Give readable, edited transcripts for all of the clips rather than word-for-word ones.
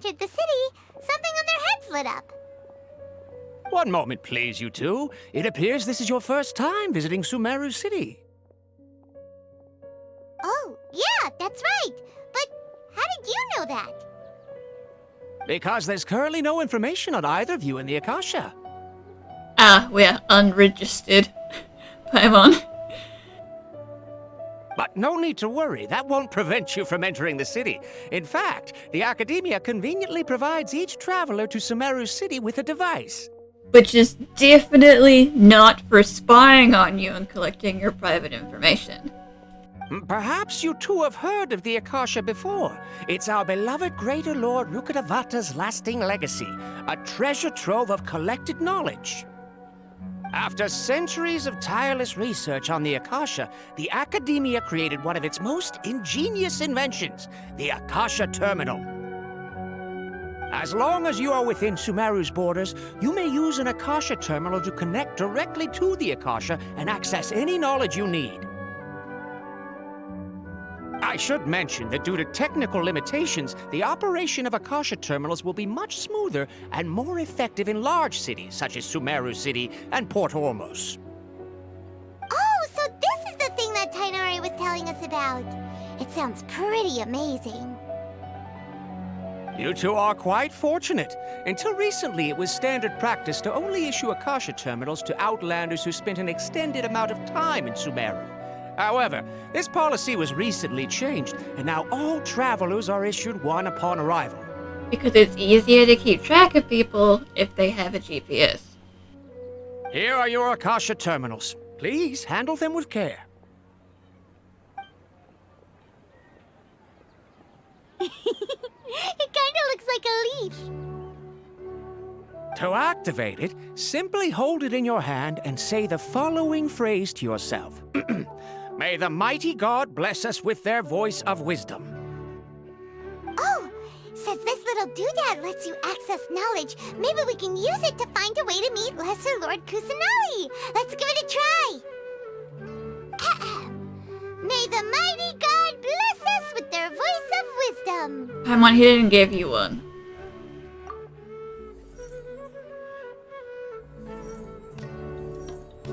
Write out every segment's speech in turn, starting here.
entered the city, something on their heads lit up. One moment, please, you two. It appears this is your first time visiting Sumeru City. Oh, yeah, that's right. But how did you know that? Because there's currently no information on either of you in the Akasha. Ah, we're unregistered. Paimon. But no need to worry, that won't prevent you from entering the city. In fact, the Academia conveniently provides each traveler to Sumeru City with a device. Which is definitely not for spying on you and collecting your private information. Perhaps you two have heard of the Akasha before. It's our beloved Greater Lord Rukkhadevata's lasting legacy, a treasure trove of collected knowledge. After centuries of tireless research on the Akasha, the Academia created one of its most ingenious inventions, the Akasha Terminal. As long as you are within Sumeru's borders, you may use an Akasha Terminal to connect directly to the Akasha and access any knowledge you need. I should mention that due to technical limitations, the operation of Akasha terminals will be much smoother and more effective in large cities such as Sumeru City and Port Ormos. Oh, so this is the thing that Tainari was telling us about. It sounds pretty amazing. You two are quite fortunate. Until recently, it was standard practice to only issue Akasha terminals to outlanders who spent an extended amount of time in Sumeru. However, this policy was recently changed, and now all travelers are issued one upon arrival. Because it's easier to keep track of people if they have a GPS. Here are your Akasha terminals. Please handle them with care. It kinda looks like a leaf. To activate it, simply hold it in your hand and say the following phrase to yourself. May the mighty God bless us with their voice of wisdom. Oh, since this little doodad lets you access knowledge, maybe we can use it to find a way to meet Lesser Lord Kusanali. Let's give it a try. Ahem. May the mighty God bless us with their voice of wisdom. Paimon, he didn't give you one.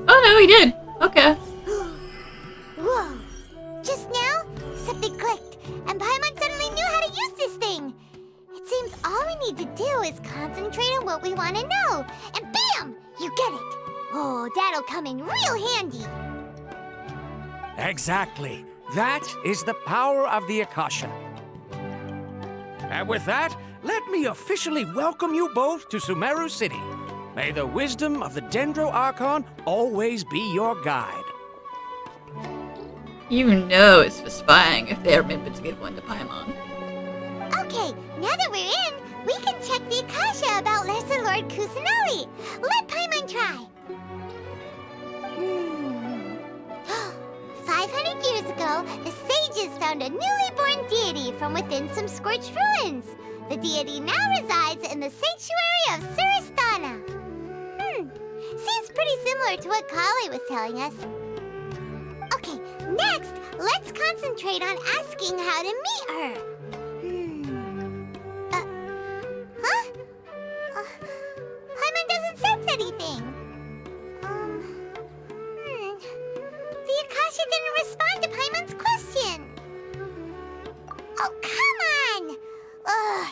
Oh no, he did. Okay. Whoa! Just now, something clicked, and Paimon suddenly knew how to use this thing. It seems all we need to do is concentrate on what we want to know, and bam! You get it. Oh, that'll come in real handy. Exactly. That is the power of the Akasha. And with that, let me officially welcome you both to Sumeru City. May the wisdom of the Dendro Archon always be your guide. You know it's for spying if they remember to give one to Paimon. Okay, now that we're in, we can check the Akasha about Lesser Lord Kusanali. Let Paimon try. 500 years ago, the sages found a newly born deity from within some scorched ruins. The deity now resides in the sanctuary of Surasthana. Seems pretty similar to what Kali was telling us. Okay, next, let's concentrate on asking how to meet her. Paimon doesn't sense anything. The Akasha didn't respond to Paimon's question. Oh, come on! Ugh.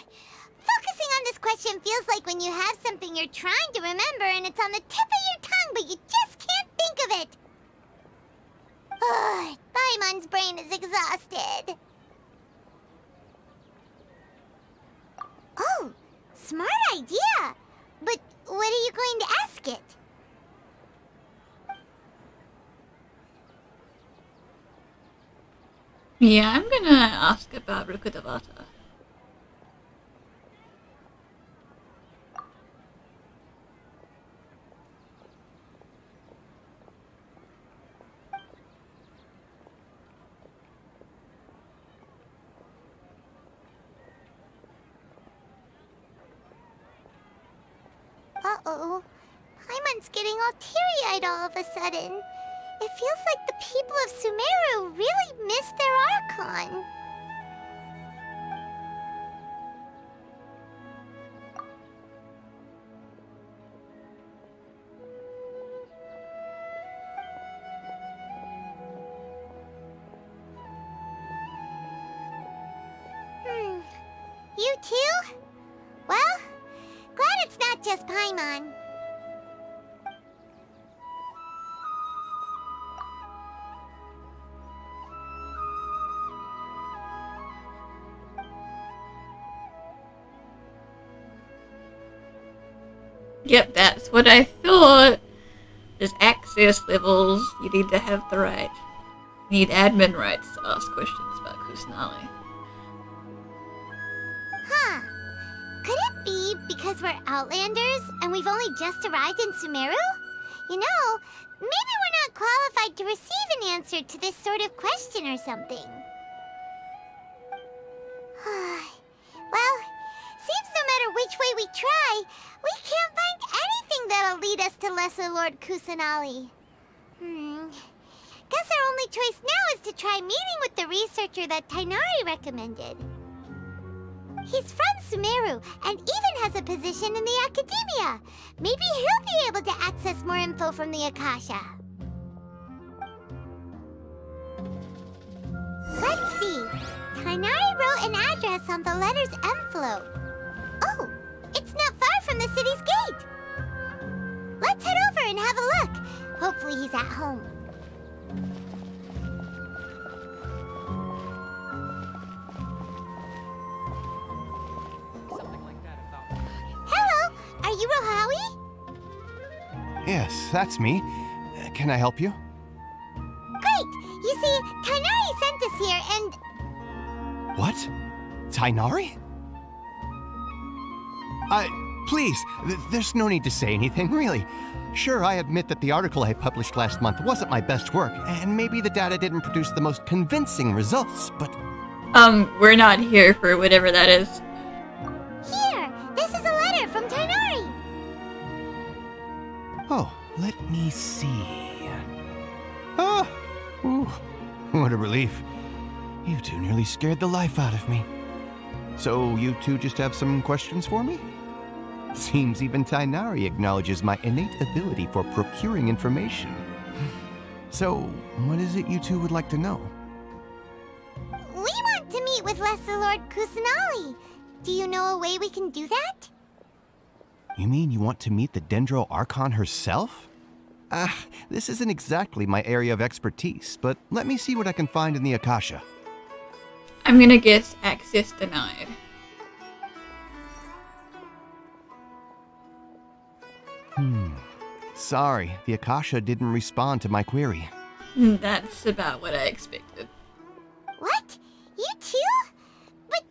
Focusing on this question feels like when you have something you're trying to remember and it's on the tip of your tongue, but you just can't think of it. Ugh, Paimon's brain is exhausted. Oh, smart idea. But what are you going to ask it? Yeah, I'm gonna ask about Rukkhadevata. Uh-oh. Paimon's getting all teary-eyed all of a sudden. It feels like the people of Sumeru really miss their Archon. You too? Well, glad it's not just Paimon. Yep, that's what I thought. There's access levels. You need to have the right. You need admin rights to ask questions about Kusanali. Huh. Could it be because we're Outlanders and we've only just arrived in Sumeru? You know, maybe we're not qualified to receive an answer to this sort of question or something. Well, seems no matter which way we try, we can't find anything that'll lead us to Lesser Lord Kusanali. Guess our only choice now is to try meeting with the researcher that Tainari recommended. He's from Sumeru and even has a position in the academia. Maybe he'll be able to access more info from the Akasha. Let's see. Tainari wrote an address on the letter's envelope. Oh, it's not far from the city's gate. Let's head over and have a look. Hopefully he's at home. Hello, are you Rohawi? Yes, that's me. Can I help you? Great! You see, Tainari sent us here and... What? Tainari? Please, there's no need to say anything, really. Sure, I admit that the article I published last month wasn't my best work, and maybe the data didn't produce the most convincing results, but... We're not here for whatever that is. Here! This is a letter from Tainari! Oh, let me see... Oh! Ooh, what a relief. You two nearly scared the life out of me. So you two just have some questions for me? Seems even Tainari acknowledges my innate ability for procuring information. So, what is it you two would like to know? We want to meet with Lesser Lord Kusanali. Do you know a way we can do that? You mean you want to meet the Dendro Archon herself? This isn't exactly my area of expertise, but let me see what I can find in the Akasha. I'm gonna guess access denied. Sorry, the Akasha didn't respond to my query. That's about what I expected. What? You too? But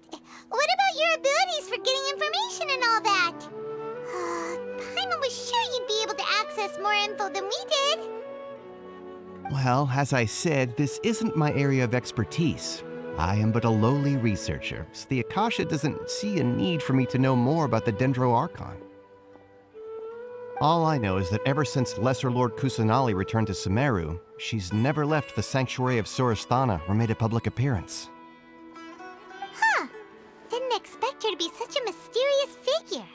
what about your abilities for getting information and all that? Paimon was sure you'd be able to access more info than we did. Well, as I said, this isn't my area of expertise. I am but a lowly researcher, so the Akasha doesn't see a need for me to know more about the Dendro Archon. All I know is that ever since Lesser Lord Kusanali returned to Sumeru, she's never left the sanctuary of Surasthana or made a public appearance. Huh. Didn't expect her to be such a mysterious figure.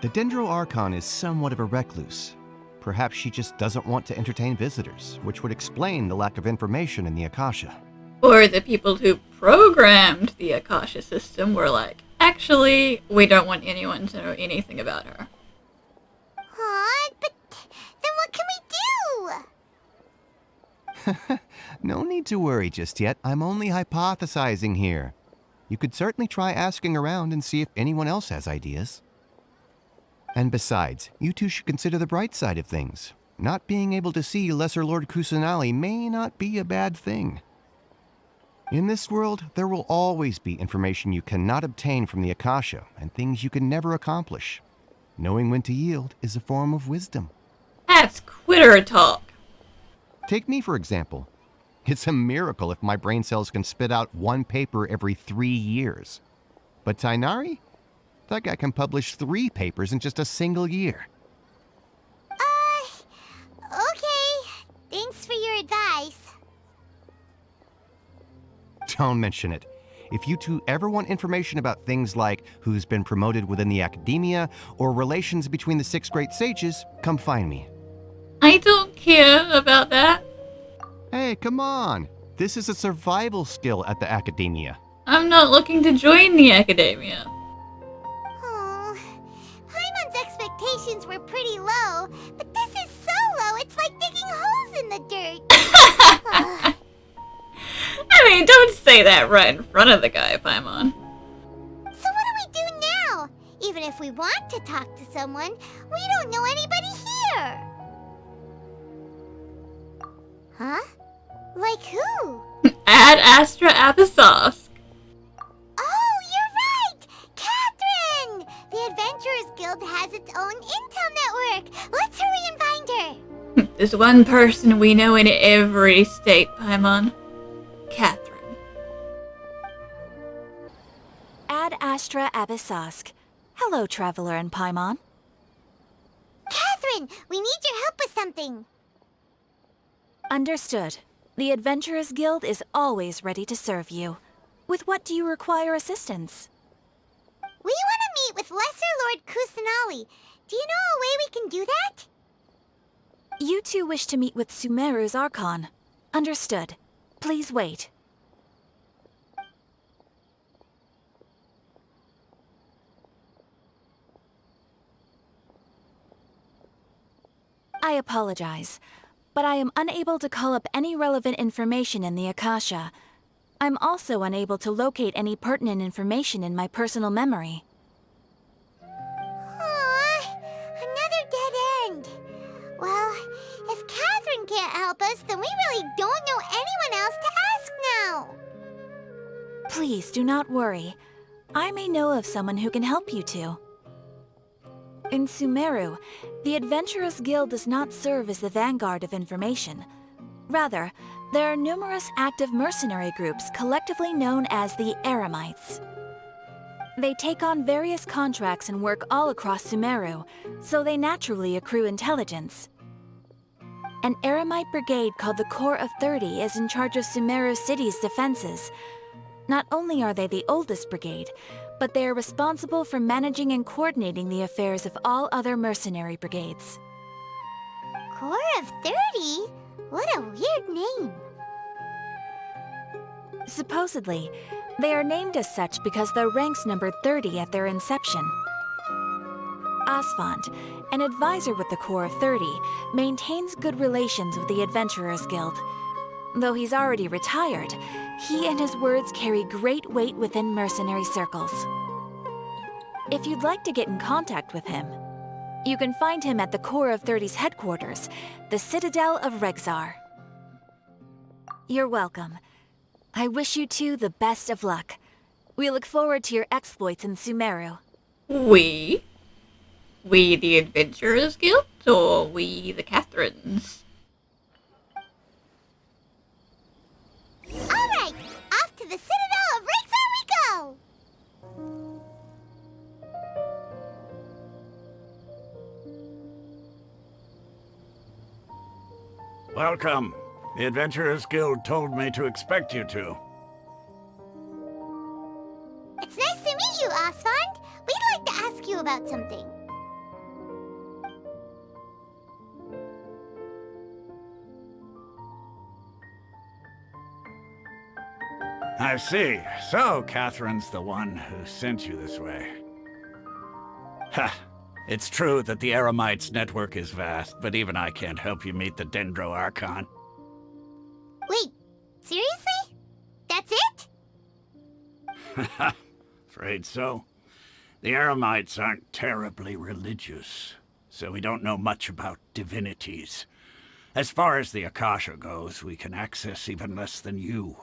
The Dendro Archon is somewhat of a recluse. Perhaps she just doesn't want to entertain visitors, which would explain the lack of information in the Akasha. Or the people who programmed the Akasha system were like, actually, we don't want anyone to know anything about her. But then what can we do? No need to worry just yet. I'm only hypothesizing here. You could certainly try asking around and see if anyone else has ideas. And besides, you two should consider the bright side of things. Not being able to see Lesser Lord Kusanali may not be a bad thing. In this world, there will always be information you cannot obtain from the Akasha and things you can never accomplish. Knowing when to yield is a form of wisdom. That's quitter talk. Take me, for example. It's a miracle if my brain cells can spit out one paper every 3 years. But Tainari? That guy can publish 3 papers in just a single year. Okay. Thanks for your advice. Don't mention it. If you two ever want information about things like who's been promoted within the academia or relations between the 6 great sages, come find me. I don't care about that. Hey, come on. This is a survival skill at the academia. I'm not looking to join the academia. Oh, Paimon's expectations were pretty low, but this is so low it's like digging holes in the dirt. Ugh. I mean, don't say that right in front of the guy, Paimon. So what do we do now? Even if we want to talk to someone, we don't know anybody here. Huh? Like who? Ad Astra Abyssosque. Oh, you're right! Catherine! The Adventurers Guild has its own intel network. Let's hurry and find her. There's one person we know in every state, Paimon. Catherine. Ad Astra Abyssosque. Hello, Traveler and Paimon. Catherine, we need your help with something. Understood. The Adventurers Guild is always ready to serve you. With what do you require assistance? We want to meet with Lesser Lord Kusanali. Do you know a way we can do that? You two wish to meet with Sumeru's Archon. Understood. Please wait. I apologize, but I am unable to call up any relevant information in the Akasha. I'm also unable to locate any pertinent information in my personal memory. Aww, another dead end. Well, if Catherine can't help us, then we really don't know anyone else to ask now. Please do not worry. I may know of someone who can help you two. In Sumeru, the Adventurers Guild does not serve as the vanguard of information. Rather, there are numerous active mercenary groups collectively known as the Eremites. They take on various contracts and work all across Sumeru, so they naturally accrue intelligence. An Eremite brigade called the Corps of 30 is in charge of Sumeru City's defenses. Not only are they the oldest brigade, but they are responsible for managing and coordinating the affairs of all other mercenary brigades. Corps of 30? What a weird name. Supposedly, they are named as such because their ranks numbered 30 at their inception. Asfand, an advisor with the Corps of 30, maintains good relations with the Adventurers Guild. Though he's already retired, he and his words carry great weight within mercenary circles. If you'd like to get in contact with him, you can find him at the Corps of 30's headquarters, the Citadel of Rexar. You're welcome. I wish you two the best of luck. We look forward to your exploits in Sumeru. We? We the Adventurers Guild, or we the Catherines? Alright, off to the Citadel of Rexar we go! Welcome. The Adventurers Guild told me to expect you two. It's nice to meet you, Asfand. We'd like to ask you about something. I see. So, Catherine's the one who sent you this way. Ha! It's true that the Eremites' network is vast, but even I can't help you meet the Dendro Archon. Wait, seriously? That's it? Afraid so. The Eremites aren't terribly religious, so we don't know much about divinities. As far as the Akasha goes, we can access even less than you.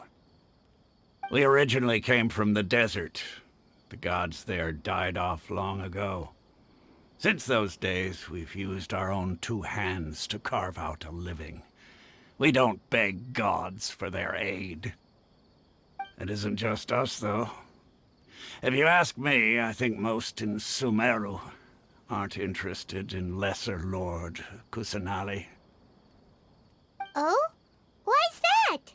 We originally came from the desert. The gods there died off long ago. Since those days, we've used our own two hands to carve out a living. We don't beg gods for their aid. It isn't just us, though. If you ask me, I think most in Sumeru aren't interested in Lesser Lord Kusanali. Oh? Why's that?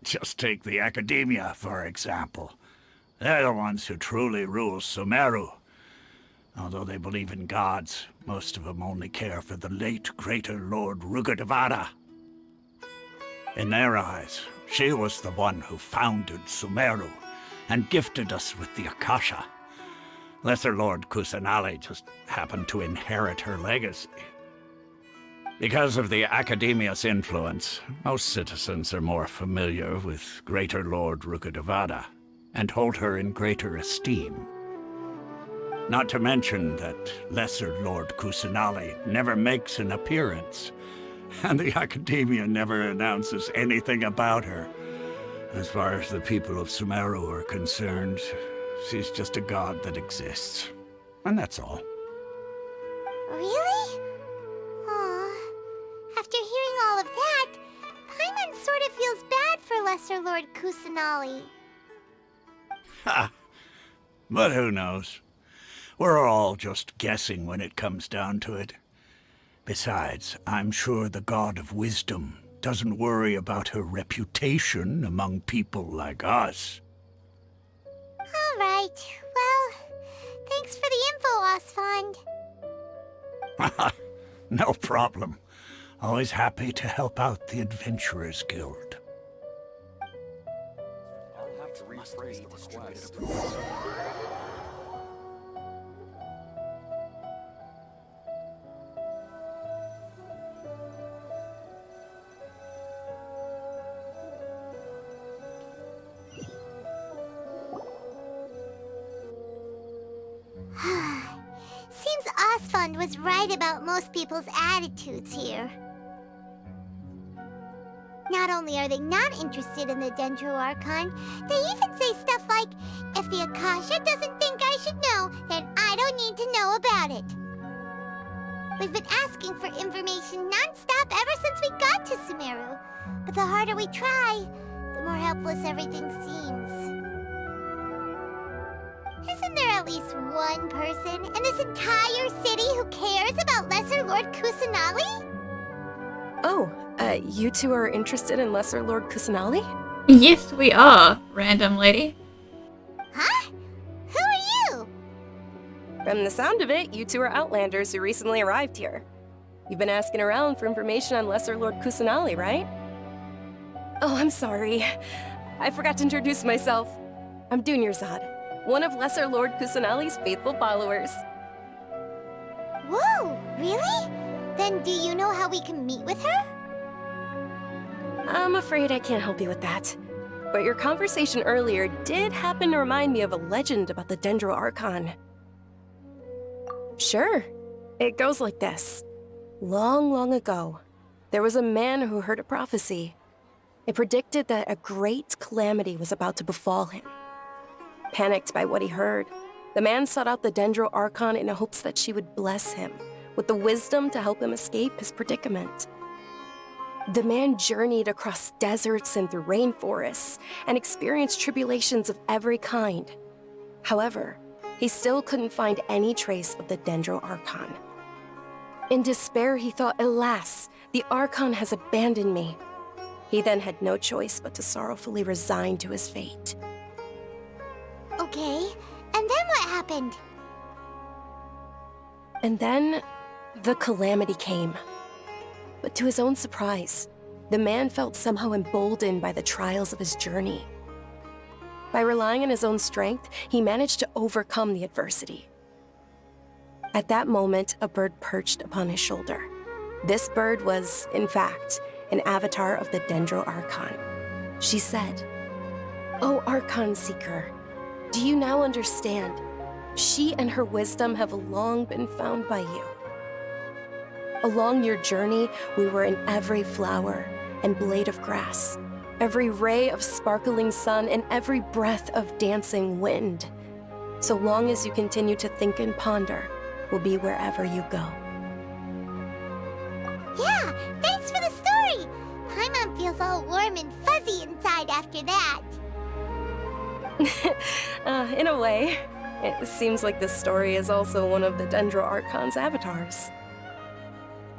Just take the Academia, for example. They're the ones who truly rule Sumeru. Although they believe in gods, most of them only care for the late Greater Lord Rukkhadevata. In their eyes, She was the one who founded Sumeru and gifted us with the Akasha. Lesser Lord Kusanali just happened to inherit her legacy. Because of the Academia's influence, most citizens are more familiar with Greater Lord Rukkhadevata and hold her in greater esteem. Not to mention that Lesser Lord Kusanali never makes an appearance, and the Academia never announces anything about her. As far as the people of Sumeru are concerned, she's just a god that exists. And that's all. Really? Aw. After hearing all of that, Paimon sort of feels bad for Lesser Lord Kusanali. Ha! But who knows? We're all just guessing when it comes down to it. Besides, I'm sure the God of Wisdom doesn't worry about her reputation among people like us. All right. Well, thanks for the info, Osfond. No problem. Always happy to help out the Adventurers Guild. I'll have to rephrase the request. Seems Osfond was right about most people's attitudes here. Not only are they not interested in the Dendro Archon, they even say stuff like, if the Akasha doesn't think I should know, then I don't need to know about it. We've been asking for information non-stop ever since we got to Sumeru, but the harder we try, the more helpless everything seems. Isn't there at least one person in this entire city who cares about Lesser Lord Kusanali? Oh, you two are interested in Lesser Lord Kusanali? Yes, we are, random lady. Huh? Who are you? From the sound of it, you two are Outlanders who recently arrived here. You've been asking around for information on Lesser Lord Kusanali, right? Oh, I'm sorry. I forgot to introduce myself. I'm Dunyarzad, one of Lesser Lord Kusanali's faithful followers. Whoa, really? Then do you know how we can meet with her? I'm afraid I can't help you with that. But your conversation earlier did happen to remind me of a legend about the Dendro Archon. Sure. It goes like this. Long, long ago, there was a man who heard a prophecy. It predicted that a great calamity was about to befall him. Panicked by what he heard, the man sought out the Dendro Archon in hopes that she would bless him with the wisdom to help him escape his predicament. The man journeyed across deserts and through rainforests and experienced tribulations of every kind. However, he still couldn't find any trace of the Dendro Archon. In despair, he thought, alas, the Archon has abandoned me. He then had no choice but to sorrowfully resign to his fate. Okay, and then what happened? And then, the calamity came. But to his own surprise, the man felt somehow emboldened by the trials of his journey. By relying on his own strength, he managed to overcome the adversity. At that moment, a bird perched upon his shoulder. This bird was, in fact, an avatar of the Dendro Archon. She said, "O Archon Seeker, do you now understand? She and her wisdom have long been found by you. Along your journey, we were in every flower and blade of grass, every ray of sparkling sun, and every breath of dancing wind. So long as you continue to think and ponder, we'll be wherever you go." Yeah, thanks for the story! Paimon feels all warm and fuzzy inside after that. In a way, it seems like this story is also one of the Dendro Archon's avatars.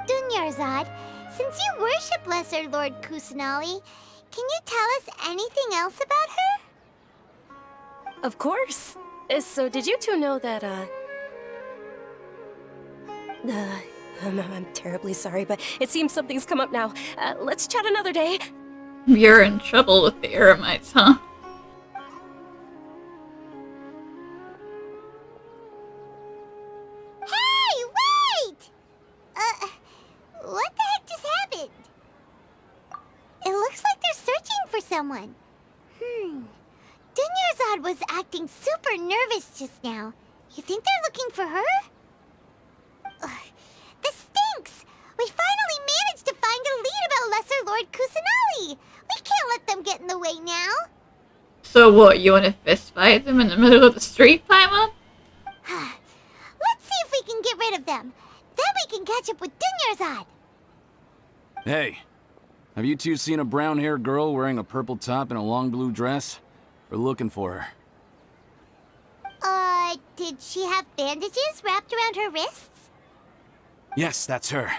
Dunyarzad, since you worship Lesser Lord Kusanali, can you tell us anything else about her? Of course. So did you two know that, I'm terribly sorry, but it seems something's come up now. Let's chat another day. You're in trouble with the Eremites, huh? Hey, wait! What the heck just happened? It looks like they're searching for someone. Dunyarzad was acting super nervous just now. You think they're looking for her? This stinks! We finally managed to find a lead about Lesser Lord Kusanali! We can't let them get in the way now! So what, you want to fist fight them in the middle of the street, Paimon? Let's see if we can get rid of them. Then we can catch up with Dunyarzad. Hey, have you two seen a brown-haired girl wearing a purple top and a long blue dress? We're looking for her. Did she have bandages wrapped around her wrists? Yes, that's her.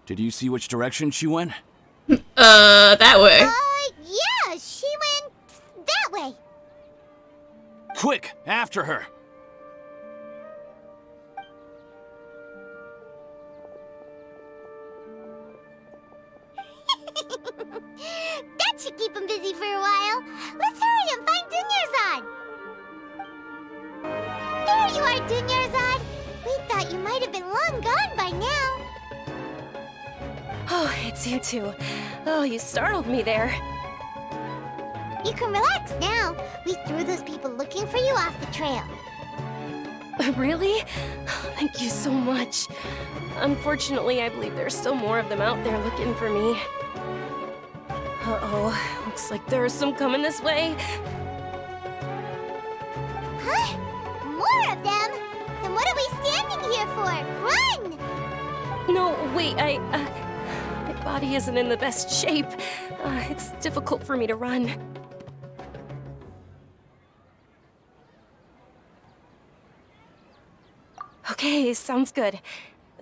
Did you see which direction she went? That way. Yeah, she went that way. Quick, after her! That should keep him busy for a while. Let's hurry and find Dunyarzad. There you are, Dunyarzad. We thought you might have been long gone by now. Oh, it's you two. Oh, you startled me there. You can relax now. We threw those people looking for you off the trail. Really? Thank you so much. Unfortunately, I believe there's still more of them out there looking for me. Uh-oh, looks like there are some coming this way. Huh? More of them? Then what are we standing here for? Run! No, wait, my body isn't in the best shape. It's difficult for me to run. Okay, sounds good.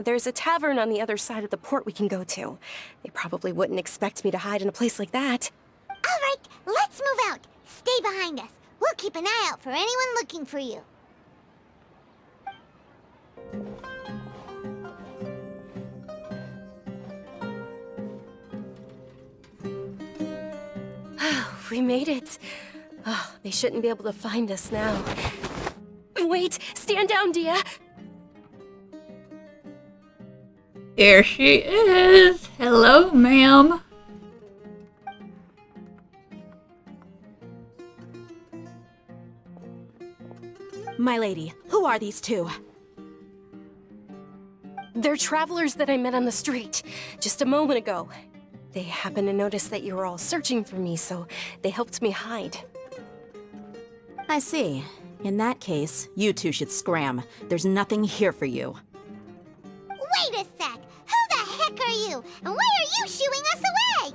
There's a tavern on the other side of the port we can go to. They probably wouldn't expect me to hide in a place like that. All right, let's move out. Stay behind us. We'll keep an eye out for anyone looking for you. We made it. Oh, they shouldn't be able to find us now. Wait, stand down, Dia. Here she is. Hello, ma'am. My lady, who are these two? They're travelers that I met on the street just a moment ago. They happened to notice that you were all searching for me, so they helped me hide. I see. In that case, you two should scram. There's nothing here for you. Wait a sec. Who the heck are you? And why are you shooing us away?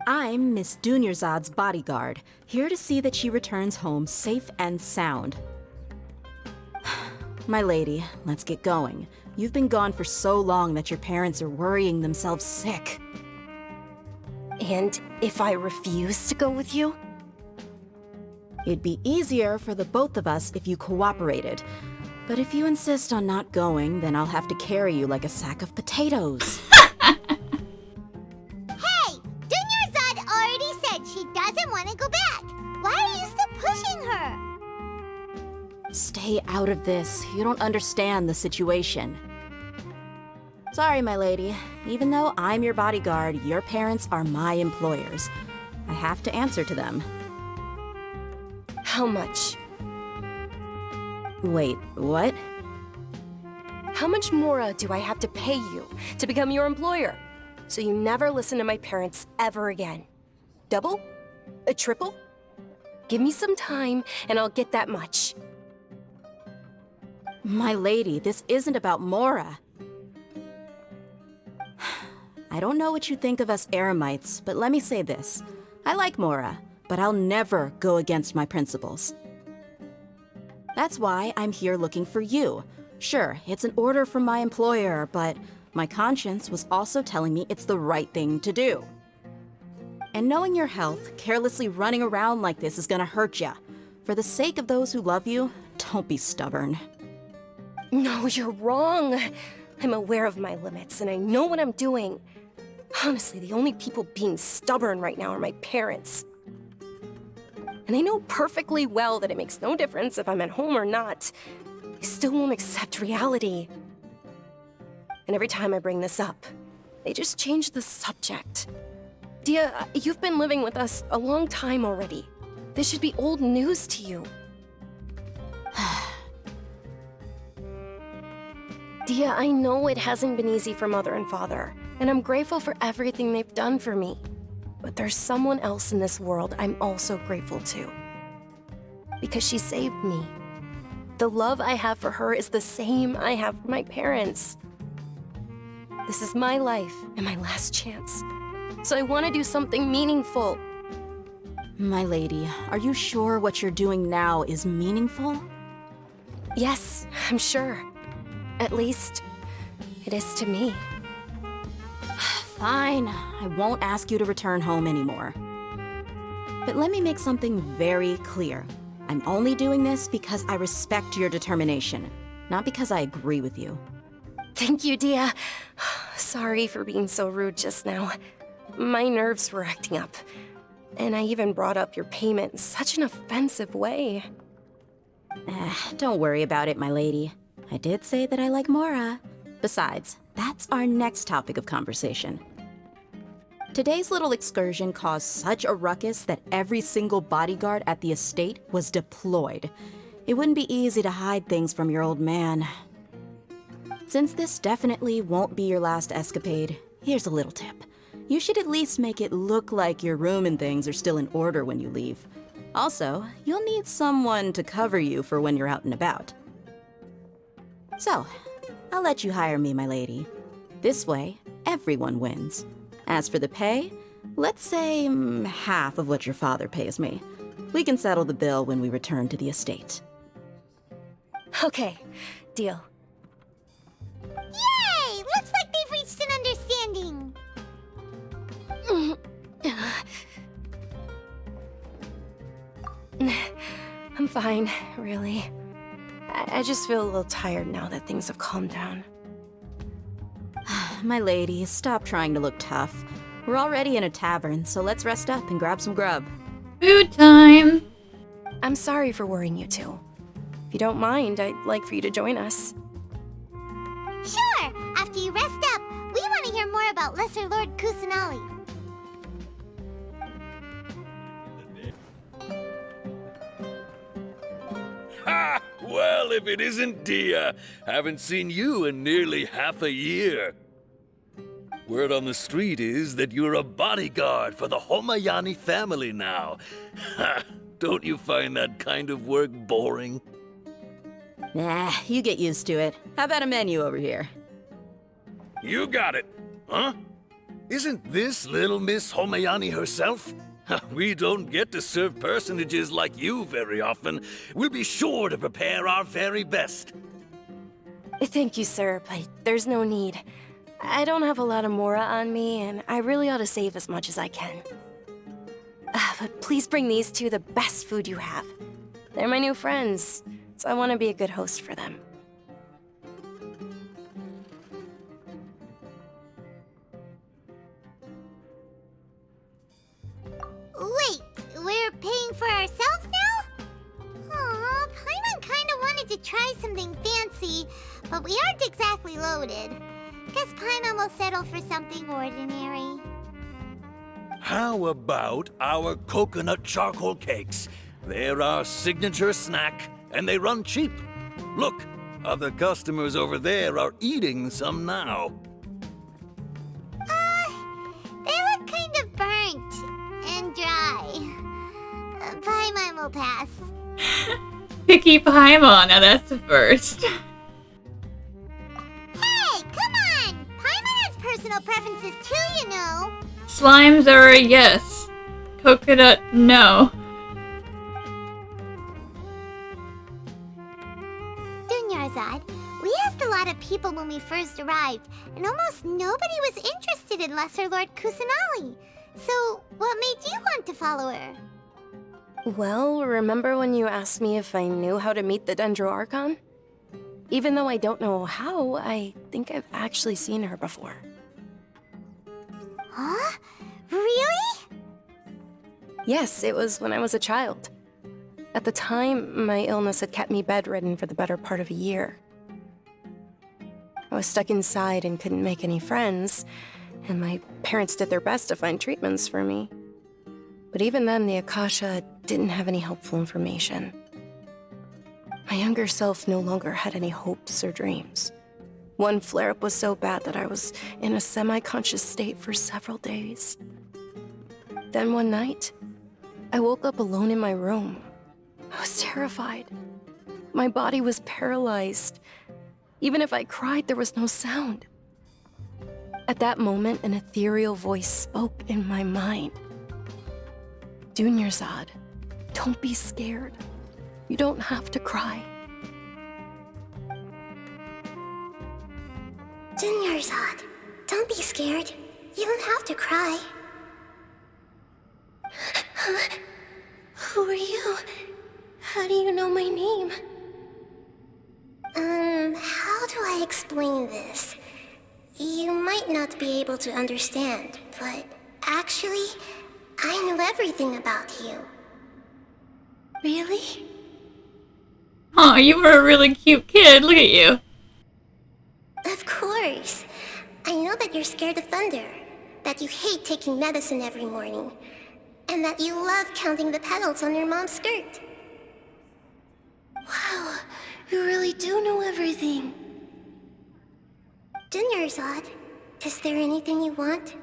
I'm Miss Dunyarzad's bodyguard, here to see that she returns home safe and sound. My lady, let's get going. You've been gone for so long that your parents are worrying themselves sick. And if I refuse to go with you? It'd be easier for the both of us if you cooperated. But if you insist on not going, then I'll have to carry you like a sack of potatoes. Hey, Dunyarzad already said she doesn't want to go back. Why are you still pushing her? Stay out of this. You don't understand the situation. Sorry, my lady. Even though I'm your bodyguard, your parents are my employers. I have to answer to them. How much? Wait, what? How much more do I have to pay you to become your employer? So you never listen to my parents ever again? Double? A triple? Give me some time and I'll get that much. My lady, this isn't about Mora. I don't know what you think of us Eremites, but let me say this. I like Mora, but I'll never go against my principles. That's why I'm here looking for you. Sure, it's an order from my employer, but my conscience was also telling me it's the right thing to do. And knowing your health, carelessly running around like this is gonna hurt ya. For the sake of those who love you, don't be stubborn. No, you're wrong. I'm aware of my limits and I know what I'm doing. Honestly, the only people being stubborn right now are my parents. And they know perfectly well that it makes no difference if I'm at home or not. They still won't accept reality. And every time I bring this up, they just change the subject. Dia, you've been living with us a long time already. This should be old news to you. Dia, I know it hasn't been easy for Mother and Father, and I'm grateful for everything they've done for me. But there's someone else in this world I'm also grateful to. Because she saved me. The love I have for her is the same I have for my parents. This is my life and my last chance. So I want to do something meaningful. My lady, are you sure what you're doing now is meaningful? Yes, I'm sure. At least, it is to me. Fine, I won't ask you to return home anymore. But let me make something very clear. I'm only doing this because I respect your determination, not because I agree with you. Thank you, Dia. Sorry for being so rude just now. My nerves were acting up. And I even brought up your payment in such an offensive way. Don't worry about it, my lady. I did say that I like Mora. Besides, that's our next topic of conversation. Today's little excursion caused such a ruckus that every single bodyguard at the estate was deployed. It wouldn't be easy to hide things from your old man. Since this definitely won't be your last escapade, here's a little tip. You should at least make it look like your room and things are still in order when you leave. Also, you'll need someone to cover you for when you're out and about. So, I'll let you hire me, my lady. This way, everyone wins. As for the pay, let's say half of what your father pays me. We can settle the bill when we return to the estate. Okay, deal. Yay! Looks like they've reached an understanding. I'm fine, really. I just feel a little tired now that things have calmed down. My lady, stop trying to look tough. We're already in a tavern, so let's rest up and grab some grub. Food time! I'm sorry for worrying you two. If you don't mind, I'd like for you to join us. Sure! After you rest up, we want to hear more about Lesser Lord Kusanali. Ha! Well, if it isn't Dia. Haven't seen you in nearly half a year. Word on the street is that you're a bodyguard for the Homayani family now. Ha! Don't you find that kind of work boring? Nah, you get used to it. How about a menu over here? You got it. Huh? Isn't this little Miss Homayani herself? We don't get to serve personages like you very often. We'll be sure to prepare our very best. Thank you, sir, but there's no need. I don't have a lot of Mora on me, and I really ought to save as much as I can. But please bring these two the best food you have. They're my new friends, so I want to be a good host for them. Wait, we're paying for ourselves now? Aw, Paimon kinda wanted to try something fancy, but we aren't exactly loaded. Guess Paimon will settle for something ordinary. How about our coconut charcoal cakes? They're our signature snack, and they run cheap. Look, other customers over there are eating some now. They look kind of burnt and dry. Paimon will pass. Picky Paimon, now that's the first. Hey, come on! Paimon has personal preferences too, you know. Slimes are a yes. Coconut, no. Dunyarzad, we asked a lot of people when we first arrived, and almost nobody was interested in Lesser Lord Kusanali. So, what made you want to follow her? Well, remember when you asked me if I knew how to meet the Dendro Archon? Even though I don't know how, I think I've actually seen her before. Huh? Really? Yes, it was when I was a child. At the time, my illness had kept me bedridden for the better part of a year. I was stuck inside and couldn't make any friends, and my parents did their best to find treatments for me. But even then, the Akasha didn't have any helpful information. My younger self no longer had any hopes or dreams. One flare-up was so bad that I was in a semi-conscious state for several days. Then one night, I woke up alone in my room. I was terrified. My body was paralyzed. Even if I cried, there was no sound. At that moment, an ethereal voice spoke in my mind. Dunyarzad, don't be scared. You don't have to cry. Dunyarzad, don't be scared. You don't have to cry. Who are you? How do you know my name? How do I explain this? You might not be able to understand, but actually, I know everything about you. Really? Oh, you were a really cute kid. Look at you. Of course. I know that you're scared of thunder, that you hate taking medicine every morning, and that you love counting the petals on your mom's skirt. Wow, you really do know everything. Dunyarzad, is there anything you want?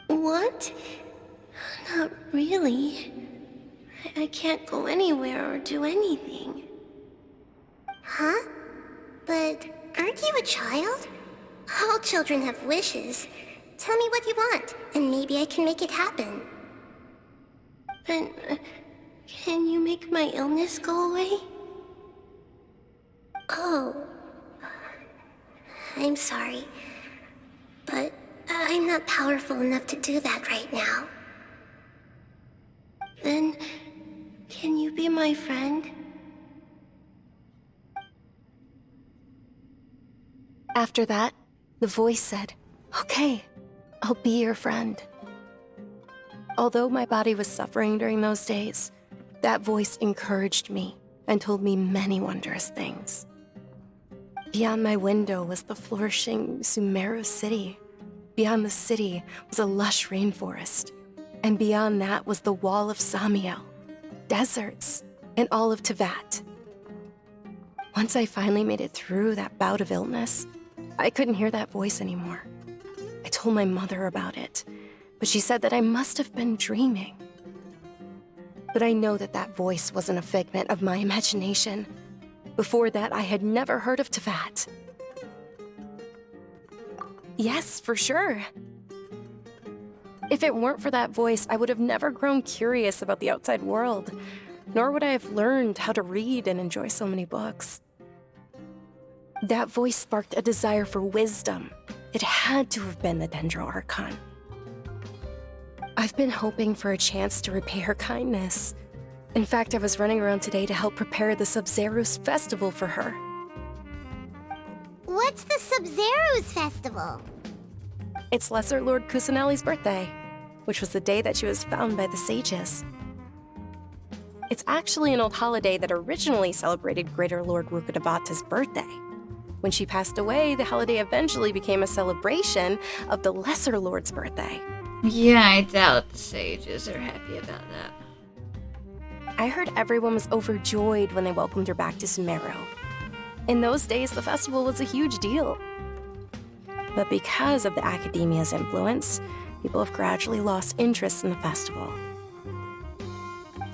Want? Not really. I can't go anywhere or do anything. Huh? But aren't you a child? All children have wishes. Tell me what you want, and maybe I can make it happen. But can you make my illness go away? Oh. I'm sorry. But I'm not powerful enough to do that right now. Then, can you be my friend? After that, the voice said, "Okay, I'll be your friend." Although my body was suffering during those days, that voice encouraged me and told me many wondrous things. Beyond my window was the flourishing Sumeru City. Beyond the city was a lush rainforest. And beyond that was the wall of Samiel, deserts, and all of Tevat. Once I finally made it through that bout of illness, I couldn't hear that voice anymore. I told my mother about it, but she said that I must have been dreaming. But I know that that voice wasn't a figment of my imagination. Before that, I had never heard of Tevat. Yes, for sure. If it weren't for that voice, I would have never grown curious about the outside world, nor would I have learned how to read and enjoy so many books. That voice sparked a desire for wisdom. It had to have been the Sumeru Archon. I've been hoping for a chance to repay her kindness. In fact, I was running around today to help prepare the Subzerus festival for her. What's the Subzerus festival? It's Lesser Lord Kusanali's birthday, which was the day that she was found by the sages. It's actually an old holiday that originally celebrated Greater Lord Rukkhadevata's birthday. When she passed away, the holiday eventually became a celebration of the Lesser Lord's birthday. Yeah, I doubt the sages are happy about that. I heard everyone was overjoyed when they welcomed her back to Sumeru. In those days, the festival was a huge deal. But because of the academia's influence, people have gradually lost interest in the festival.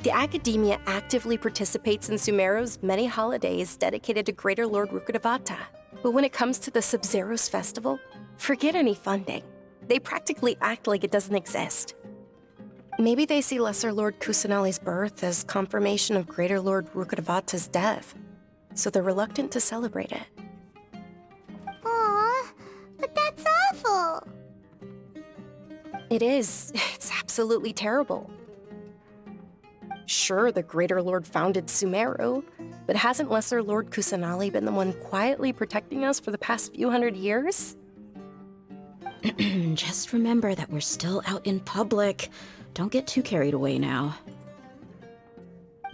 The academia actively participates in Sumeru's many holidays dedicated to Greater Lord Rukkhadevata. But when it comes to the Subzerus festival, forget any funding. They practically act like it doesn't exist. Maybe they see Lesser Lord Kusanali's birth as confirmation of Greater Lord Rukkhadevata's death, so they're reluctant to celebrate it. Aw, but that's awful. It is. It's absolutely terrible. Sure, the Greater Lord founded Sumeru, but hasn't Lesser Lord Kusanali been the one quietly protecting us for the past few hundred years? Just remember that we're still out in public. Don't get too carried away now.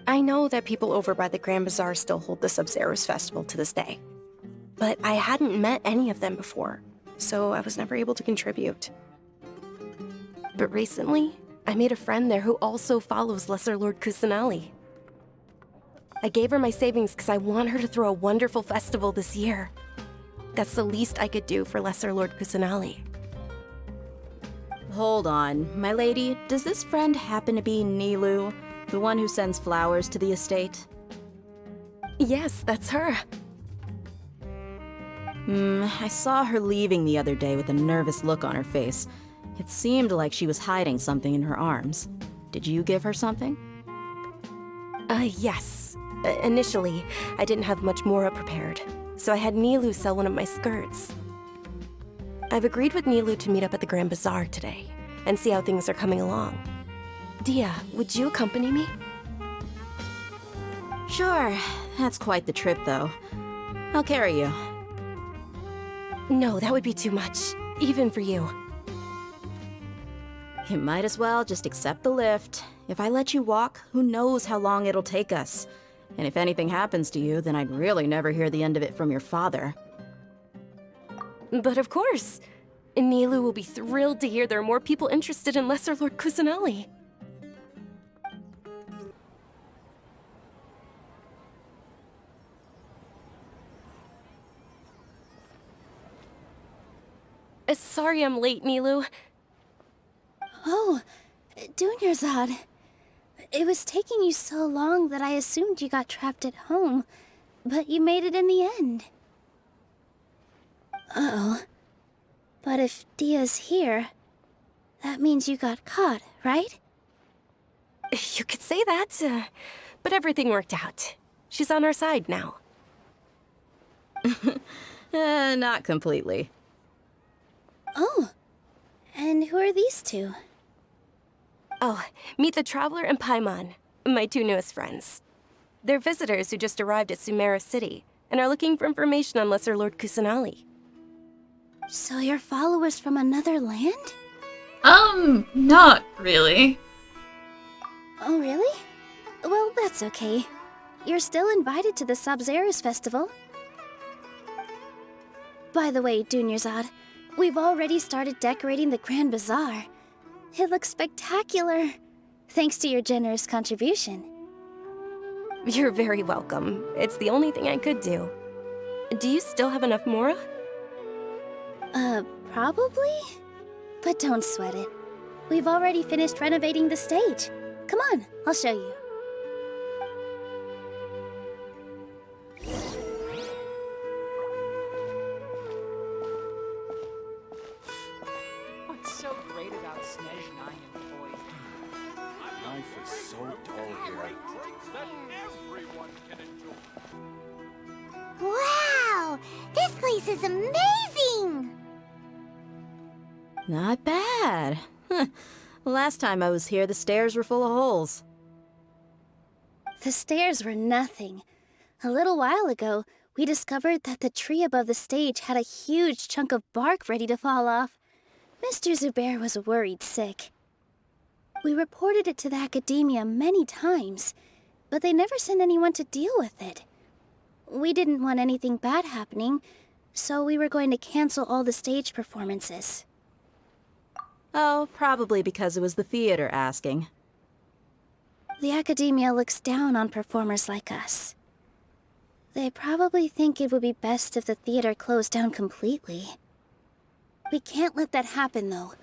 I know that people over by the Grand Bazaar still hold the Sub-Zero's festival to this day. But I hadn't met any of them before, so I was never able to contribute. But recently, I made a friend there who also follows Lesser Lord Kusanali. I gave her my savings because I want her to throw a wonderful festival this year. That's the least I could do for Lesser Lord Kusanali. Hold on, my lady, does this friend happen to be Nilu, the one who sends flowers to the estate? Yes, that's her. I saw her leaving the other day with a nervous look on her face. It seemed like she was hiding something in her arms. Did you give her something? Yes. Initially, I didn't have much Mora prepared, so I had Nilu sell one of my skirts. I've agreed with Nilu to meet up at the Grand Bazaar today, and see how things are coming along. Dia, would you accompany me? Sure. That's quite the trip, though. I'll carry you. No, that would be too much, even for you. You might as well just accept the lift. If I let you walk, who knows how long it'll take us. And if anything happens to you, then I'd really never hear the end of it from your father. But of course! Nilu will be thrilled to hear there are more people interested in Lesser Lord Kusanali. Sorry I'm late, Nilu. Oh, Dunyarzad. It was taking you so long that I assumed you got trapped at home, but you made it in the end. Uh-oh. But if Dia's here, that means you got caught, right? You could say that, but everything worked out. She's on our side now. Not completely. Oh, and who are these two? Oh, meet the Traveler and Paimon, my two newest friends. They're visitors who just arrived at Sumeru City and are looking for information on Lesser Lord Kusanali. So you're followers from another land? Not really. Oh, really? Well, that's okay. You're still invited to the Sub-Zero's festival. By the way, Dunyarzad, we've already started decorating the Grand Bazaar. It looks spectacular, thanks to your generous contribution. You're very welcome. It's the only thing I could do. Do you still have enough Mora? Probably? But don't sweat it. We've already finished renovating the stage. Come on, I'll show you. What's so great about Snezhnaya and Toy? Life is so dull here. Wow! This place is amazing! Not bad. Last time I was here, the stairs were full of holes. The stairs were nothing. A little while ago, we discovered that the tree above the stage had a huge chunk of bark ready to fall off. Mr. Zubair was worried sick. We reported it to the academia many times, but they never sent anyone to deal with it. We didn't want anything bad happening, so we were going to cancel all the stage performances. Oh, probably because it was the theater asking. The academia looks down on performers like us. They probably think it would be best if the theater closed down completely. We can't let that happen, though.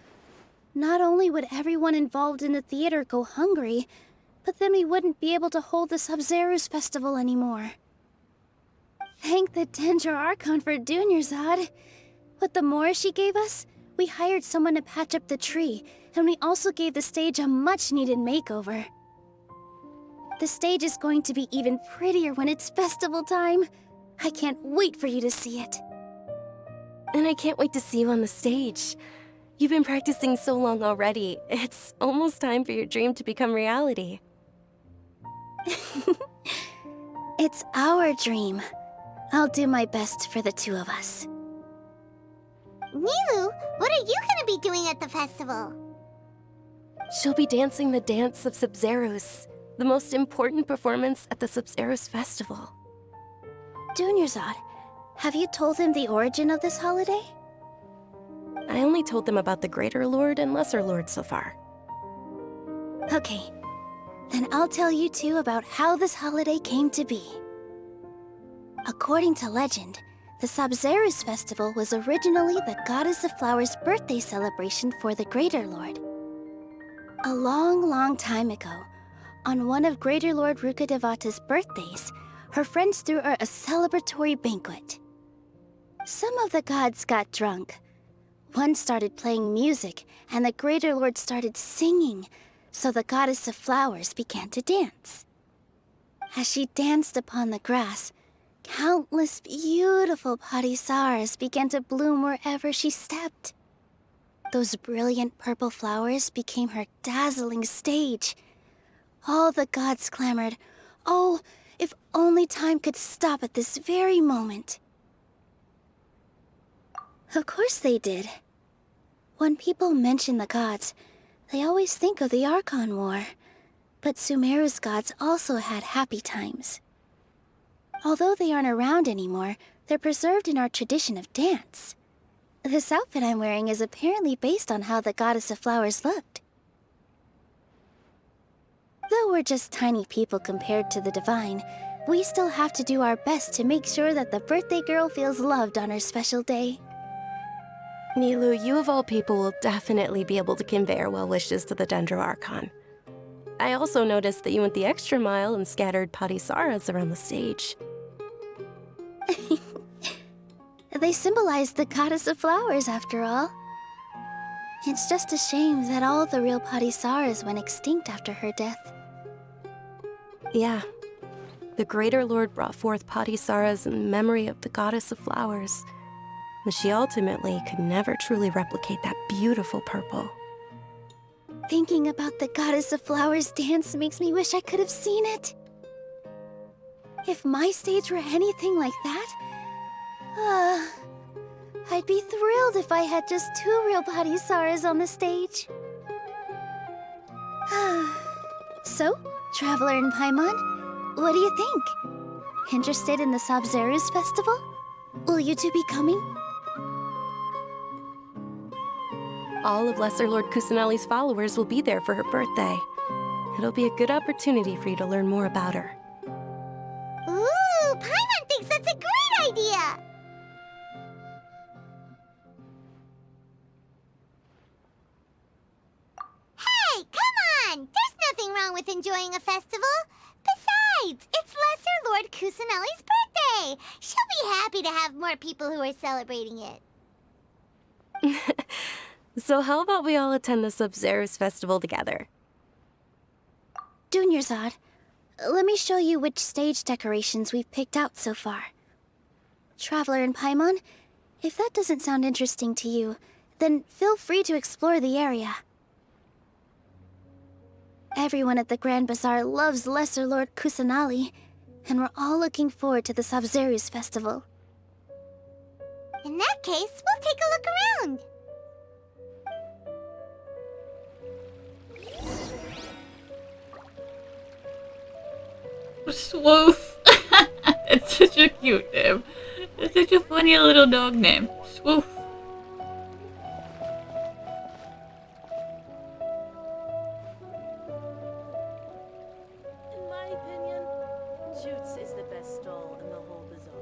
Not only would everyone involved in the theater go hungry, but then we wouldn't be able to hold the Sub-Zero's festival anymore. Thank the Lesser Archon for Dunyarzad. With the Mora she gave us, we hired someone to patch up the tree, and we also gave the stage a much-needed makeover. The stage is going to be even prettier when it's festival time. I can't wait for you to see it. And I can't wait to see you on the stage. You've been practicing so long already. It's almost time for your dream to become reality. It's our dream. I'll do my best for the two of us. Nilu, what are you gonna be doing at the festival? She'll be dancing the dance of Sabzeruz, the most important performance at the Sabzeruz festival. Dunyarzad, have you told him the origin of this holiday? I only told them about the Greater Lord and Lesser Lord so far. Okay, then I'll tell you two about how this holiday came to be. According to legend, the Sabzeruz festival was originally the Goddess of Flowers' birthday celebration for the Greater Lord. A long, long time ago, on one of Greater Lord Rukkhadevata's birthdays, her friends threw her a celebratory banquet. Some of the gods got drunk. One started playing music, and the Greater Lord started singing, so the Goddess of Flowers began to dance. As she danced upon the grass, countless beautiful parisaras began to bloom wherever she stepped. Those brilliant purple flowers became her dazzling stage. All the gods clamored, "Oh, if only time could stop at this very moment." Of course they did. When people mention the gods, they always think of the Archon War. But Sumeru's gods also had happy times. Although they aren't around anymore, they're preserved in our tradition of dance. This outfit I'm wearing is apparently based on how the Goddess of Flowers looked. Though we're just tiny people compared to the Divine, we still have to do our best to make sure that the birthday girl feels loved on her special day. Nilu, you of all people will definitely be able to convey our well wishes to the Dendro Archon. I also noticed that you went the extra mile and scattered parisaras around the stage. They symbolize the Goddess of Flowers, after all. It's just a shame that all the real parisaras went extinct after her death. Yeah. The Greater Lord brought forth parisaras in memory of the Goddess of Flowers, but she ultimately could never truly replicate that beautiful purple. Thinking about the Goddess of Flowers dance makes me wish I could have seen it. If my stage were anything like that, I'd be thrilled if I had just 2 real parisaras on the stage. So, Traveler in Paimon, what do you think? Interested in the Sabzeruz festival? Will you two be coming? All of Lesser Lord Kusanali's followers will be there for her birthday. It'll be a good opportunity for you to learn more about her. Ooh, Paimon thinks that's a great idea! Hey, come on! There's nothing wrong with enjoying a festival. Besides, it's Lesser Lord Kusanali's birthday. She'll be happy to have more people who are celebrating it. So how about we all attend the Sabzeruz festival together? Dunyarzad, let me show you which stage decorations we've picked out so far. Traveler in Paimon, if that doesn't sound interesting to you, then feel free to explore the area. Everyone at the Grand Bazaar loves Lesser Lord Kusanali, and we're all looking forward to the Sabzeruz festival. In that case, we'll take a look around. Swoof. It's such a cute name. It's such a funny little dog name. Swoof. In my opinion, Jutes is the best stall in the whole bazaar.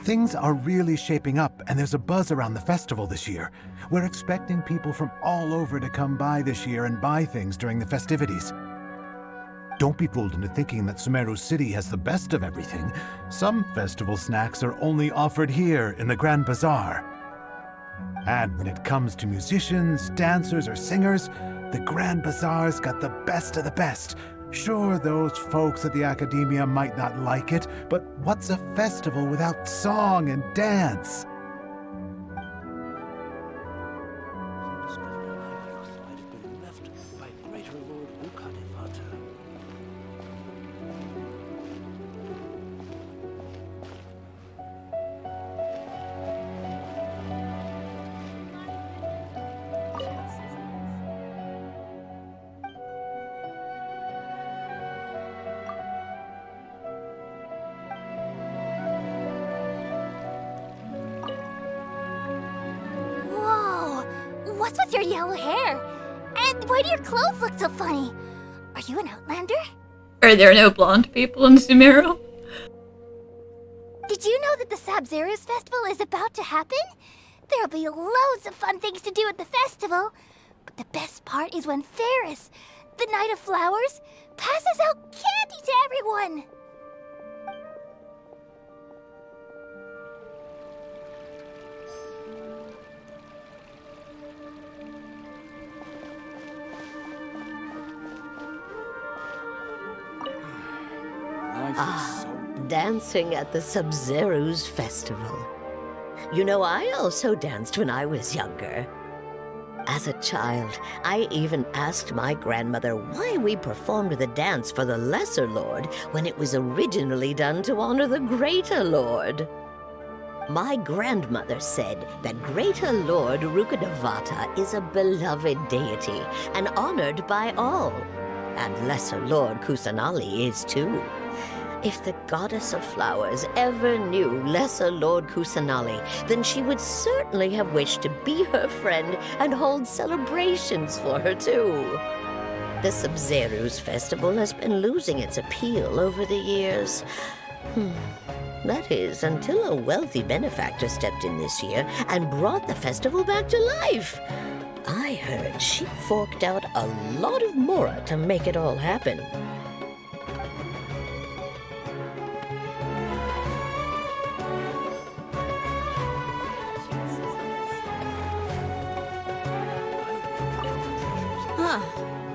Things are really shaping up, and there's a buzz around the festival this year. We're expecting people from all over to come by this year and buy things during the festivities. Don't be fooled into thinking that Sumeru City has the best of everything. Some festival snacks are only offered here in the Grand Bazaar. And when it comes to musicians, dancers, or singers, the Grand Bazaar's got the best of the best. Sure, those folks at the Academia might not like it, but what's a festival without song and dance? What's with your yellow hair? And why do your clothes look so funny? Are you an outlander? Are there no blonde people in Sumeru? Did you know that the Sabzeruz festival is about to happen? There'll be loads of fun things to do at the festival. But the best part is when Ferris, the Knight of Flowers, passes out candy to everyone. Dancing at the Sabzeruz festival. You know, I also danced when I was younger. As a child, I even asked my grandmother why we performed the dance for the Lesser Lord when it was originally done to honor the Greater Lord. My grandmother said that Greater Lord Rukkhadevata is a beloved deity and honored by all, and Lesser Lord Kusanali is too. If the Goddess of Flowers ever knew Lesser Lord Kusanali, then she would certainly have wished to be her friend and hold celebrations for her too. The Sabzeruz festival has been losing its appeal over the years. That is, until a wealthy benefactor stepped in this year and brought the festival back to life. I heard she forked out a lot of mora to make it all happen.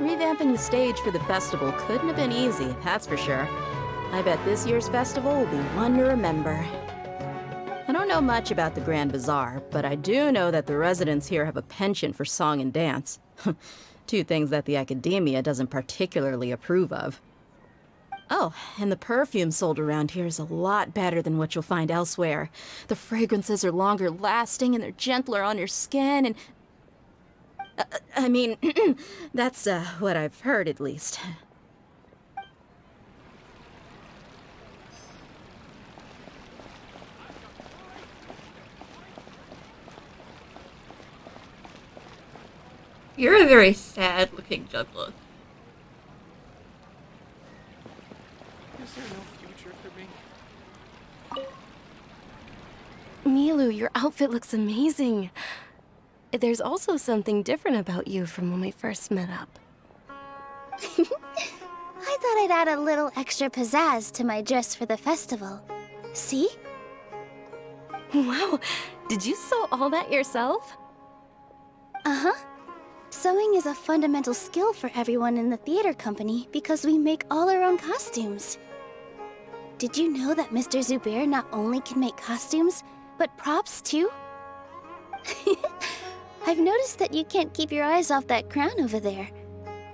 Revamping the stage for the festival couldn't have been easy, that's for sure. I bet this year's festival will be one to remember. I don't know much about the Grand Bazaar, but I do know that the residents here have a penchant for song and dance. Two things that the academia doesn't particularly approve of. Oh, and the perfume sold around here is a lot better than what you'll find elsewhere. The fragrances are longer lasting and they're gentler on your skin and... I mean, that's what I've heard at least. You're a very sad-looking juggler. Is there no future for me? Milu, your outfit looks amazing. There's also something different about you from when we first met up. I thought I'd add a little extra pizzazz to my dress for the festival. See? Wow, did you sew all that yourself? Uh-huh. Sewing is a fundamental skill for everyone in the theater company because we make all our own costumes. Did you know that Mr. Zubair not only can make costumes, but props too? I've noticed that you can't keep your eyes off that crown over there.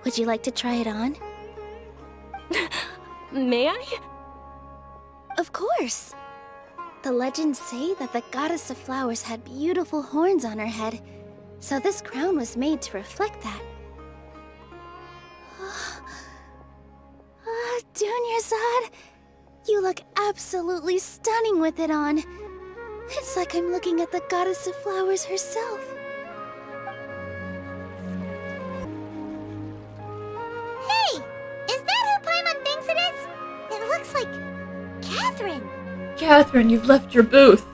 Would you like to try it on? May I? Of course! The legends say that the Goddess of Flowers had beautiful horns on her head, so this crown was made to reflect that. Dunyarzad, you look absolutely stunning with it on. It's like I'm looking at the Goddess of Flowers herself. Hey! Is that who Paimon thinks it is? It looks like... Catherine! Catherine, you've left your booth.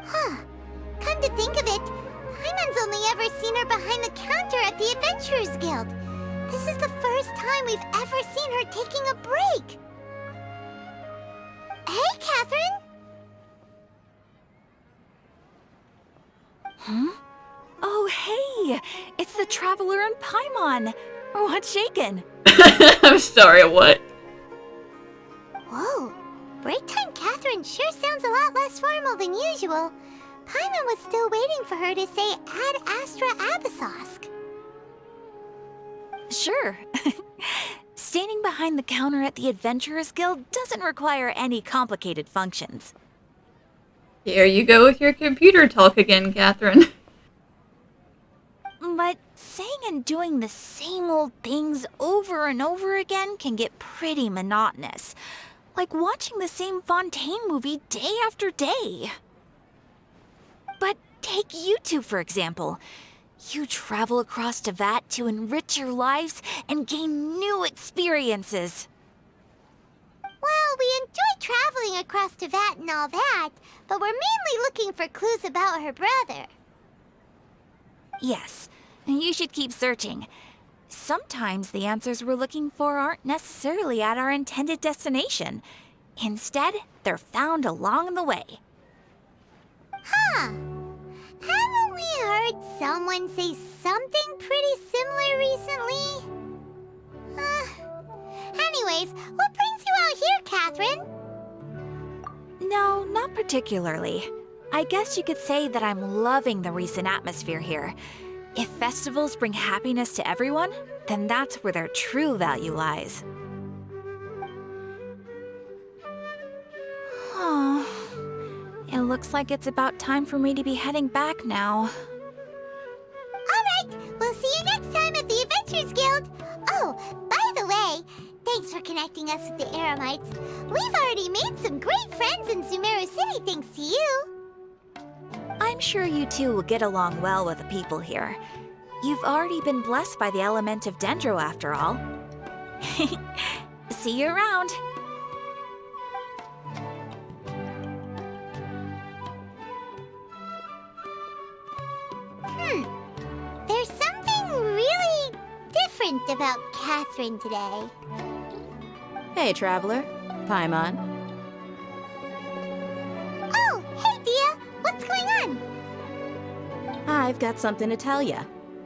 Huh. Come to think of it, Paimon's only ever seen her behind the counter at the Adventurers Guild. This is the first time we've ever seen her taking a break. Hey, Catherine! Huh? Oh, hey! It's the Traveler and Paimon! What's shaken? I'm sorry, what? Whoa, break time Catherine sure sounds a lot less formal than usual. Paimon was still waiting for her to say Ad Astra Abyssosque. Sure. Standing behind the counter at the Adventurers Guild doesn't require any complicated functions. Here you go with your computer talk again, Catherine. But and doing the same old things over and over again can get pretty monotonous. Like watching the same Fontaine movie day after day. But take you two, for example. You travel across Tevat to enrich your lives and gain new experiences. Well, we enjoy traveling across Tevat and all that, but we're mainly looking for clues about her brother. Yes, you should keep searching. Sometimes the answers we're looking for aren't necessarily at our intended destination. Instead, they're found along the way. Huh. Haven't we heard someone say something pretty similar recently? Anyways, what brings you out here, Catherine? No, not particularly. I guess you could say that I'm loving the recent atmosphere here. If festivals bring happiness to everyone, then that's where their true value lies. Oh, it looks like it's about time for me to be heading back now. Alright, we'll see you next time at the Adventurers Guild. Oh, by the way, thanks for connecting us with the Eremites. We've already made some great friends in Sumeru City thanks to you. I'm sure you two will get along well with the people here. You've already been blessed by the element of Dendro after all. See you around. There's something really different about Catherine today. Hey, Traveler. Paimon. Oh, hey, Dia. What's going on? I've got something to tell ya.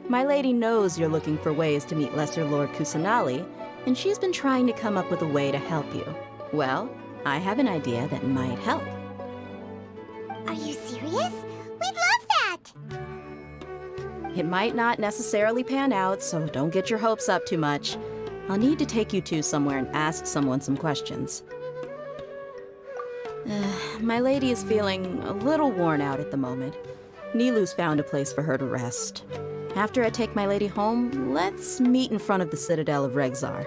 My lady knows you're looking for ways to meet Lesser Lord Kusanali, and she's been trying to come up with a way to help you. Well, I have an idea that might help. Are you serious? We'd love that! It might not necessarily pan out, so don't get your hopes up too much. I'll need to take you two somewhere and ask someone some questions. My lady is feeling a little worn out at the moment. Nilu's found a place for her to rest. After I take my lady home, let's meet in front of the Citadel of Regzar.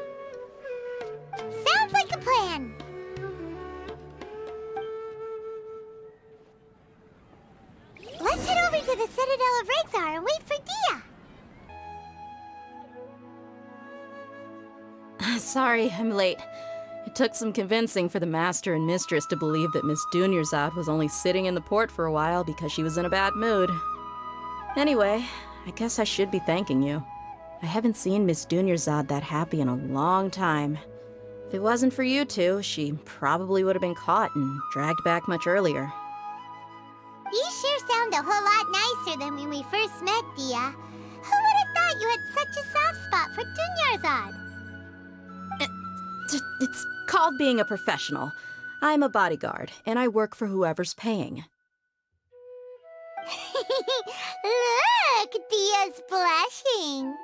Sounds like a plan! Let's head over to the Citadel of Regzar and wait for Dia! Sorry, I'm late. It took some convincing for the Master and Mistress to believe that Miss Dunyarzad was only sitting in the port for a while because she was in a bad mood. Anyway, I guess I should be thanking you. I haven't seen Miss Dunyarzad that happy in a long time. If it wasn't for you two, she probably would have been caught and dragged back much earlier. You sure sound a whole lot nicer than when we first met, Dia. Who would have thought you had such a soft spot for Dunyarzad? It's called being a professional. I'm a bodyguard, and I work for whoever's paying. Look, Dia's blushing.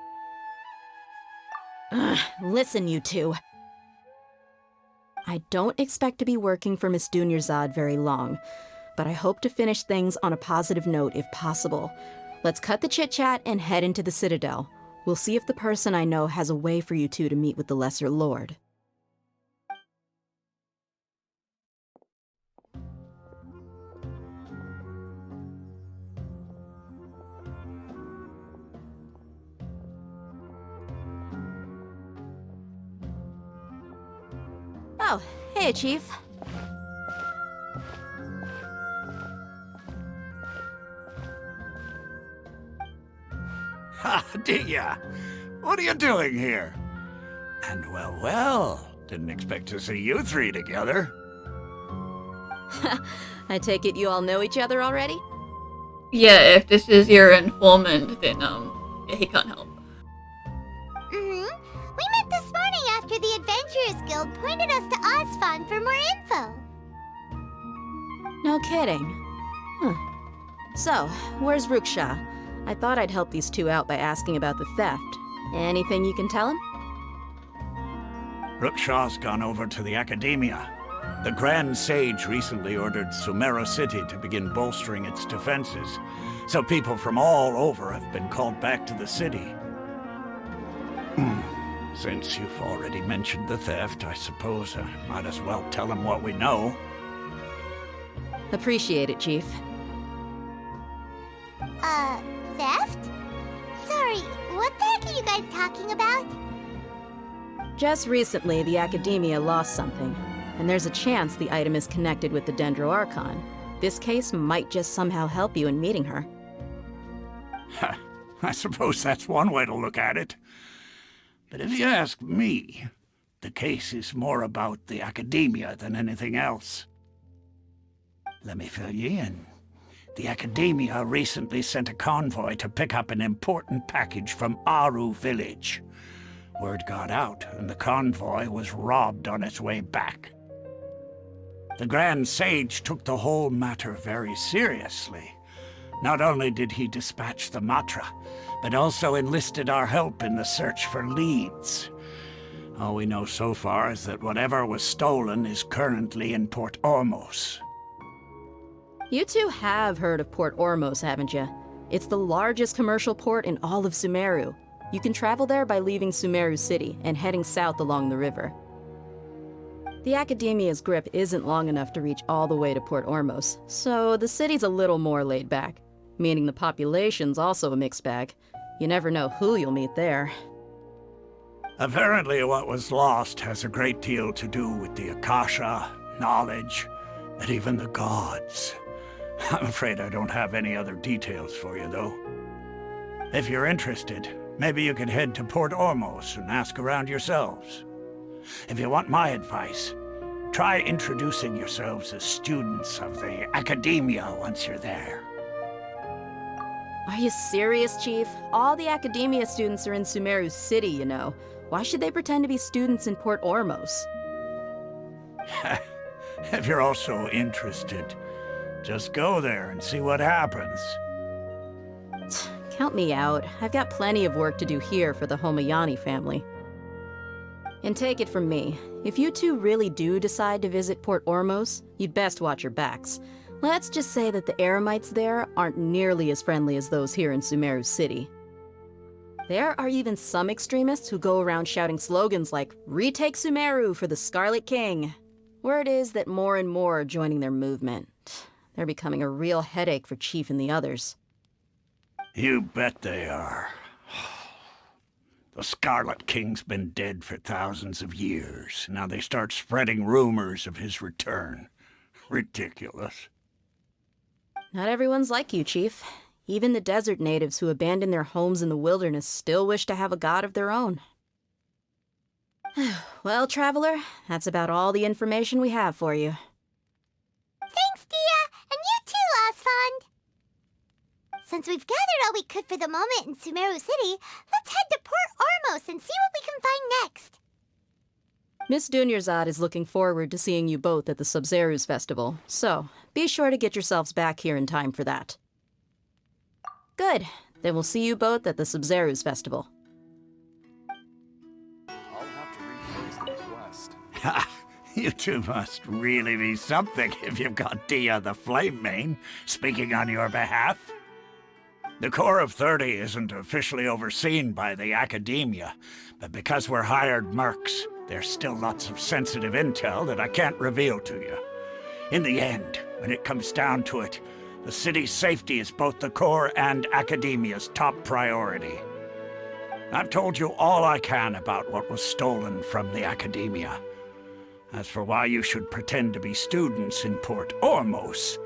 Listen, you two. I don't expect to be working for Miss Dunyarzad very long, but I hope to finish things on a positive note if possible. Let's cut the chit-chat and head into the Citadel. We'll see if the person I know has a way for you two to meet with the Lesser Lord. Oh, hey, Chief. Ha, Dia! What are you doing here? And well, didn't expect to see you three together. I take it you all know each other already? Yeah, if this is your informant, then, yeah, he can't help. We met this morning after the Adventurers Guild pointed us to Osfon for more info. No kidding. Huh. So, where's Ruksha? I thought I'd help these two out by asking about the theft. Anything you can tell him? Ruksha's gone over to the Academia. The Grand Sage recently ordered Sumeru City to begin bolstering its defenses, so people from all over have been called back to the city. Since you've already mentioned the theft, I suppose I might as well tell him what we know. Appreciate it, Chief. Theft? Sorry, what the heck are you guys talking about? Just recently, the Academia lost something, and there's a chance the item is connected with the Sumeru Archon. This case might just somehow help you in meeting her. I suppose that's one way to look at it. But if you ask me, the case is more about the Academia than anything else. Let me fill you in. The Academia recently sent a convoy to pick up an important package from Aru village. Word got out, and the convoy was robbed on its way back. The Grand Sage took the whole matter very seriously. Not only did he dispatch the Matra, but also enlisted our help in the search for leads. All we know so far is that whatever was stolen is currently in Port Ormos. You two have heard of Port Ormos, haven't you? It's the largest commercial port in all of Sumeru. You can travel there by leaving Sumeru City and heading south along the river. The Academia's grip isn't long enough to reach all the way to Port Ormos, so the city's a little more laid back, meaning the population's also a mixed bag. You never know who you'll meet there. Apparently what was lost has a great deal to do with the Akasha, knowledge, and even the gods. I'm afraid I don't have any other details for you, though. If you're interested, maybe you could head to Port Ormos and ask around yourselves. If you want my advice, try introducing yourselves as students of the Academia once you're there. Are you serious, Chief? All the Academia students are in Sumeru City, you know. Why should they pretend to be students in Port Ormos? If you're also interested, just go there and see what happens. Count me out. I've got plenty of work to do here for the Homayani family. And take it from me, if you two really do decide to visit Port Ormos, you'd best watch your backs. Let's just say that the Eremites there aren't nearly as friendly as those here in Sumeru City. There are even some extremists who go around shouting slogans like, "Retake Sumeru for the Scarlet King." Word is that more and more are joining their movement. They're becoming a real headache for Chief and the others. You bet they are. The Scarlet King's been dead for thousands of years. Now they start spreading rumors of his return. Ridiculous. Not everyone's like you, Chief. Even the desert natives who abandoned their homes in the wilderness still wish to have a god of their own. Well, Traveler, that's about all the information we have for you. Thanks, Dia! And you too, Osfond! Since we've gathered all we could for the moment in Sumeru City, let's head to Port Ormos and see what we can find next. Miss Dunyarzad is looking forward to seeing you both at the Sub-Zeru's festival, so be sure to get yourselves back here in time for that. Good. Then we'll see you both at the Sub-Zeru's festival. I'll have to rephrase the request. Ha! You two must really be something if you've got Dia the Flame Mane speaking on your behalf. The Corps of 30 isn't officially overseen by the Academia, but because we're hired mercs, there's still lots of sensitive intel that I can't reveal to you. In the end, when it comes down to it, the city's safety is both the Corps and Academia's top priority. I've told you all I can about what was stolen from the Academia. As for why you should pretend to be students in Port Ormos,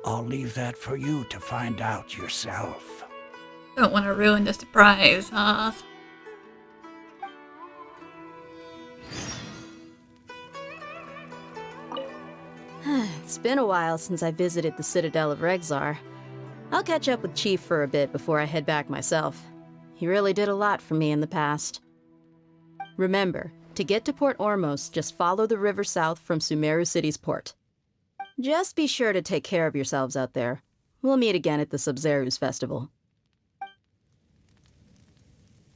I'll leave that for you to find out yourself. Don't want to ruin the surprise, huh? It's been a while since I visited the Citadel of Regzar. I'll catch up with Chief for a bit before I head back myself. He really did a lot for me in the past. Remember, to get to Port Ormos, just follow the river south from Sumeru City's port. Just be sure to take care of yourselves out there. We'll meet again at the Sub-Zeru's festival.